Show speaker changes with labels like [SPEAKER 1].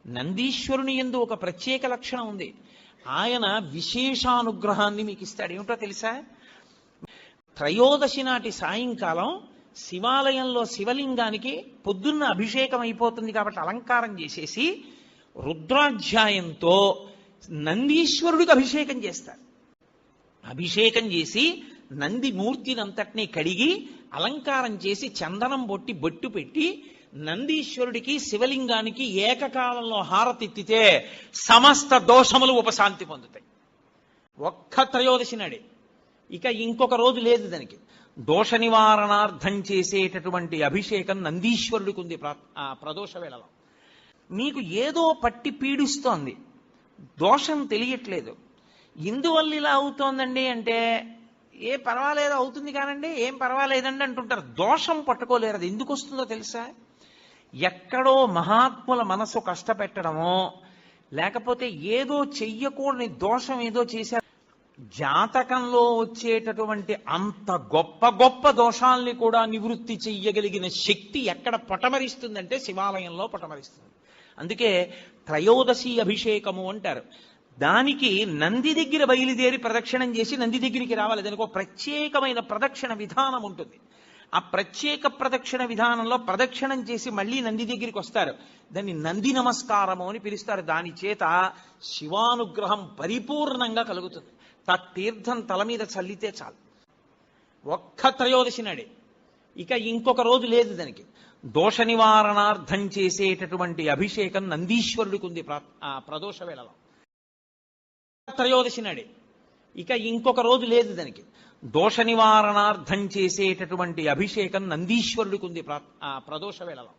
[SPEAKER 1] నందీశ్వరుని యందు ఒక ప్రత్యేక లక్షణం ఉంది. ఆయన విశేషానుగ్రహాన్ని మీకు ఇస్తాడు. ఏమిటో తెలుసా? త్రయోదశి నాటి సాయంకాలం శివాలయంలో శివలింగానికి పొద్దున్న అభిషేకం అయిపోతుంది కాబట్టి అలంకారం చేసేసి రుద్రాధ్యాయంతో నందీశ్వరుడికి అభిషేకం చేస్తారు. అభిషేకం చేసి నంది మూర్తినంతటినీ కడిగి అలంకారం చేసి చందనం బొట్టు పెట్టి నందీశ్వరుడికి శివలింగానికి ఏకకాలంలో హారతిత్తితే సమస్త దోషములు ఉపశాంతి పొందుతాయి. ఒక్క త్రయోదశి నాడే. ఇక ఇంకొక రోజు లేదు దానికి. దోష నివారణార్థం చేసేటటువంటి అభిషేకం నందీశ్వరుడికి ఉంది ప్రదోష వేళలో. మీకు ఏదో పట్టి పీడిస్తోంది, దోషం తెలియట్లేదు. ఇందువల్ల ఇలా అవుతోందండి అంటే పర్వాలేదు అవుతుంది కానండి, ఏం పర్వాలేదండి అంటుంటారు. దోషం పట్టుకోలేరు. అది ఎందుకు వస్తుందో తెలుసా? ఎక్కడో మహాత్ముల మనసు కష్టపెట్టడమో లేకపోతే ఏదో చెయ్యకూడని దోషం ఏదో చేశారు. జాతకంలో వచ్చేటటువంటి అంత గొప్ప గొప్ప దోషాల్ని కూడా నివృత్తి చెయ్యగలిగిన శక్తి ఎక్కడ పటమరిస్తుందంటే శివాలయంలో పటమరిస్తుంది. అందుకే త్రయోదశి అభిషేకము అంటారు. దానికి నంది దగ్గర బయలుదేరి ప్రదక్షిణం చేసి నంది దగ్గరికి రావాలి. దానికి ఒక ప్రత్యేకమైన ప్రదక్షిణ విధానం ఉంటుంది. ఆ ప్రత్యేక ప్రదక్షిణ విధానంలో ప్రదక్షిణం చేసి మళ్ళీ నంది దగ్గరికి వస్తారు. దాన్ని నంది నమస్కారము అని పిలుస్తారు. దాని చేత శివానుగ్రహం పరిపూర్ణంగా కలుగుతుంది. తీర్థం తల మీద చల్లితే చాలు. ఒక్క త్రయోదశి నాడే. ఇక ఇంకొక రోజు లేదు దానికి. దోష నివారణార్థం చేసేటటువంటి అభిషేకం నందీశ్వరుడికి ఉంది ప్రదోష వేళలో. త్రయోదశి నాడే. ఇక ఇంకొక రోజు లేదు దానికి. దోష నివారణార్థం చేసేటటువంటి అభిషేకం నందీశ్వరుడికి ఉంది ప్రదోష వేళలో.